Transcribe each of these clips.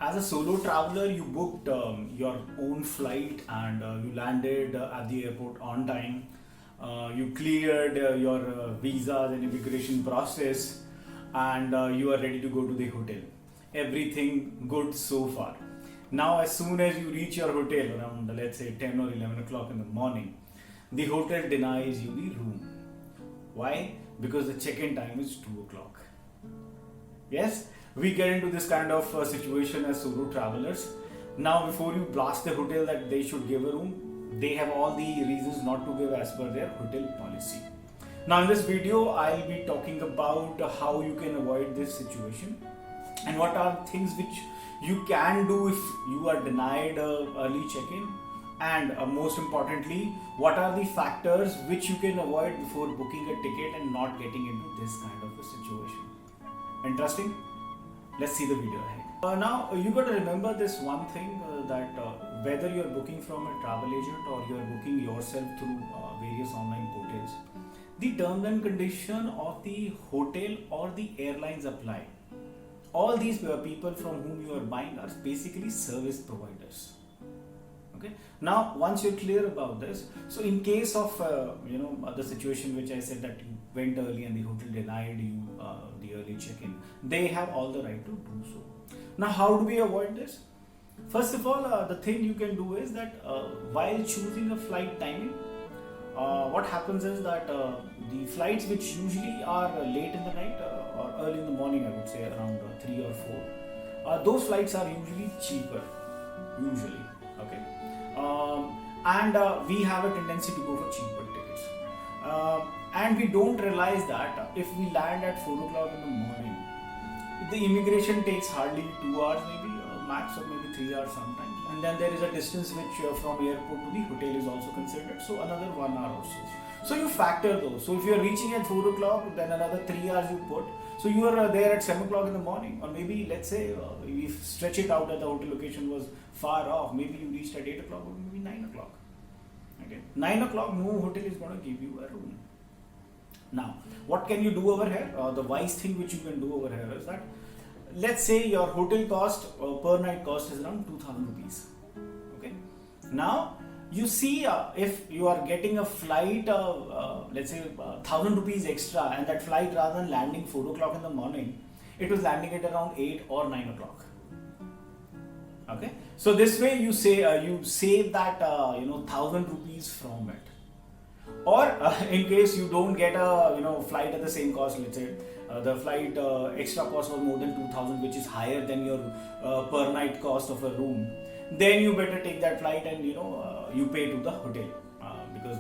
as a solo traveler, you booked your own flight and you landed at the airport on time. You cleared your visas and immigration process, and you are ready to go to the hotel. Everything good so far. Now, as soon as you reach your hotel around, let's say, 10 or 11 o'clock in the morning, the hotel denies you the room. Why? Because the check-in time is 2 o'clock. Yes, we get into this kind of situation as solo travelers. Now, before you blast the hotel that they should give a room, they have all the reasons not to give as per their hotel policy. Now, in this video, I'll be talking about how you can avoid this situation and what are things which you can do if you are denied early check-in, and most importantly, what are the factors which you can avoid before booking a ticket and not getting into this kind of a situation. Interesting? Let's see the video ahead. Now, you got to remember this one thing, that whether you're booking from a travel agent or you're booking yourself through various online portals, the terms and condition of the hotel or the airlines apply. All these people from whom you are buying are basically service providers. Okay. Now, once you're clear about this, so in case of the situation which I said that you went early and the hotel denied you the early check-in, they have all the right to do so. Now, how do we avoid this? First of all, the thing you can do is that while choosing a flight timing, what happens is that the flights which usually are late in the night or early in the morning, I would say around 3 or 4, those flights are usually cheaper, usually. Okay. And we have a tendency to go for cheaper tickets. And we don't realize that if we land at 4 o'clock in the morning, the immigration takes hardly 2 hours, maybe max, or maybe 3 hours sometimes. And then there is a distance which from airport to the hotel is also considered, so another 1 hour or so. So you factor those. So if you are reaching at 4 o'clock, then another 3 hours you put. So you are there at 7 o'clock in the morning, or maybe let's say we stretch it out that the hotel location was far off. Maybe you reached at 8 o'clock or maybe 9 o'clock. Okay, 9 o'clock, no hotel is going to give you a room. Now, what can you do over here? The wise thing which you can do over here is that, let's say your hotel cost per night cost is around 2,000 rupees. Okay. Now, you see if you are getting a flight, let's say 1,000 rupees extra, and that flight, rather than landing 4 o'clock in the morning, it was landing at around 8 or 9 o'clock. Okay. So this way you say you save that 1,000 rupees from it. Or in case you don't get a flight at the same cost, let's say the flight extra cost was more than 2,000, which is higher than your per night cost of a room, then you better take that flight and you pay to the hotel, because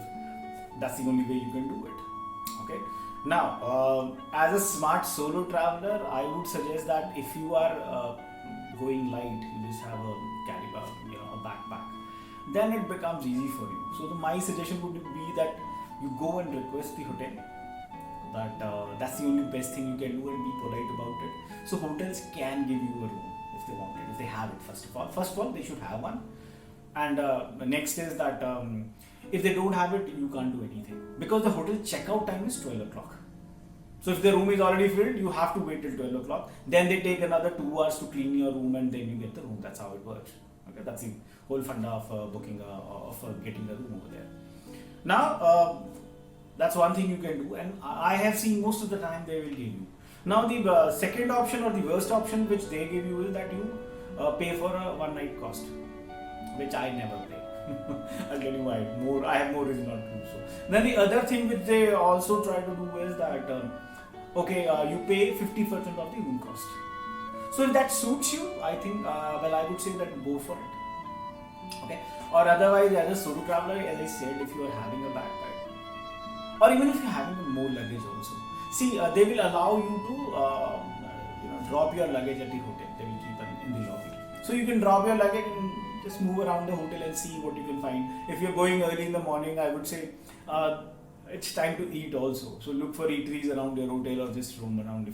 that's the only way you can do it. Okay. Now, as a smart solo traveler, I would suggest that if you are going light, you just have a carry bag, a backpack, then it becomes easy for you. So my suggestion would be that you go and request the hotel. That's the only best thing you can do, and be polite about it. So hotels can give you a room if they want it, if they have it. First of all, they should have one. And next is that if they don't have it, you can't do anything, because the hotel checkout time is 12 o'clock. So if the room is already filled, you have to wait till 12 o'clock. Then they take another 2 hours to clean your room, and then you get the room. That's how it works. Okay, that's the whole funda of booking of getting the room over there. Now, that's one thing you can do, and I have seen most of the time they will give you. Now, the second option or the worst option which they give you is that you pay for a one night cost, which I never pay. I'll tell you why. I have more reason not to do so. Then the other thing which they also try to do is that you pay 50% of the room cost. So if that suits you, I think I would say that go for it. Okay. Or otherwise, as a solo traveler, as I said, if you are having a backpack, or even if you're having more luggage also, see, they will allow you to drop your luggage at the hotel. They will keep it in the lobby. So you can drop your luggage and just move around the hotel and see what you can find. If you're going early in the morning, I would say it's time to eat also. So look for eateries around your hotel, or just roam around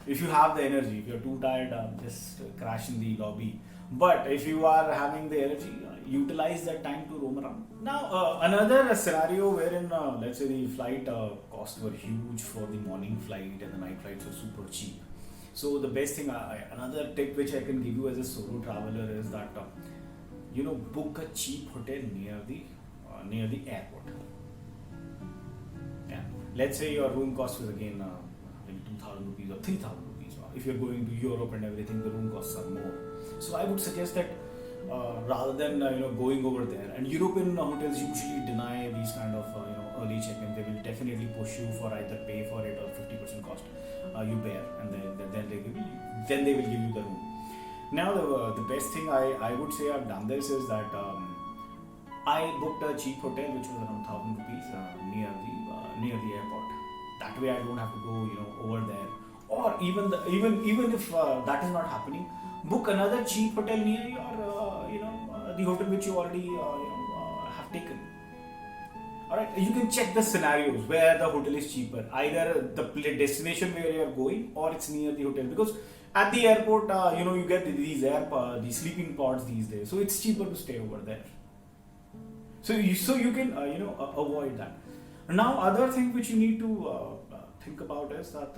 if you have the energy. If you're too tired, just crash in the lobby. But if you are having the energy, utilize that time to roam around. Now, another scenario wherein, let's say the flight costs were huge for the morning flight and the night flights were super cheap. So the best thing, another tip which I can give you as a solo traveler is that book a cheap hotel near the airport. Yeah. Let's say your room cost is again maybe 2,000 rupees or 3,000 rupees. If you're going to Europe and everything, the room costs are more. So I would suggest that rather than going over there, and European hotels usually deny these kind of early check-in. They will definitely push you for either pay for it or 50% cost you bear, and then they will give you the room. Now the best thing I would say I've done this is that I booked a cheap hotel which was around 1,000 rupees near the airport. That way I don't have to go over there. Or even if that is not happening, book another cheap hotel near your the hotel which you already have taken. Alright, you can check the scenarios where the hotel is cheaper, either the destination where you are going or it's near the hotel, because at the airport you get these sleeping pods these days, so it's cheaper to stay over there. So you can avoid that. Now other thing which you need to think about is that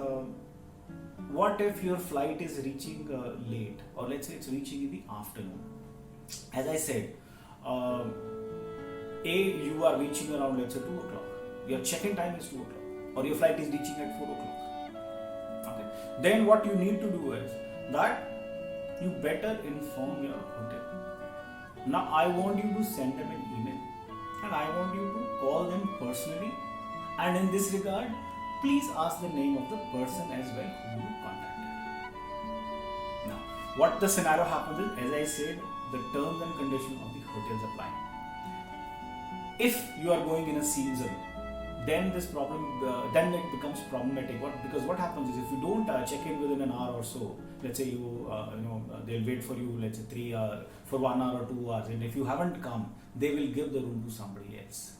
what if your flight is reaching late, or let's say it's reaching in the afternoon. As I said, you are reaching around, let's say, 2 o'clock. Your check-in time is 2 o'clock, or your flight is reaching at 4 o'clock. Okay. Then what you need to do is that you better inform your hotel. Now I want you to send them an email, and I want you to call them personally. And in this regard, please ask the name of the person as well who you contacted. Now, what the scenario happens is, as I said, the terms and conditions of the hotels apply. If you are going in a season, then this problem then it becomes problematic. Because what happens is, if you don't check in within an hour or so, let's say they'll wait for you, let's say 3 hours for 1 hour or 2 hours, and if you haven't come, they will give the room to somebody else.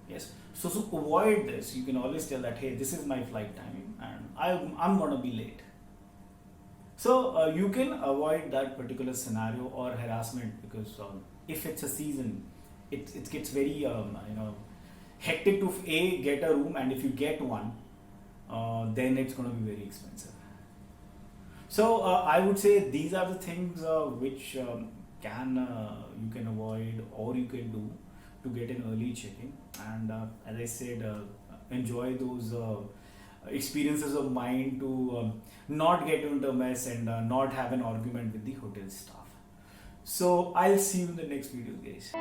Yes. So to avoid this, you can always tell that, hey, this is my flight timing and I'm going to be late. So you can avoid that particular scenario or harassment, because if it's a season, it gets very hectic to get a room, and if you get one, then it's going to be very expensive. So I would say these are the things which you can avoid or you can do to get an early check-in, and as I said, enjoy those experiences of mine to not get into a mess and not have an argument with the hotel staff. So I'll see you in the next video, guys.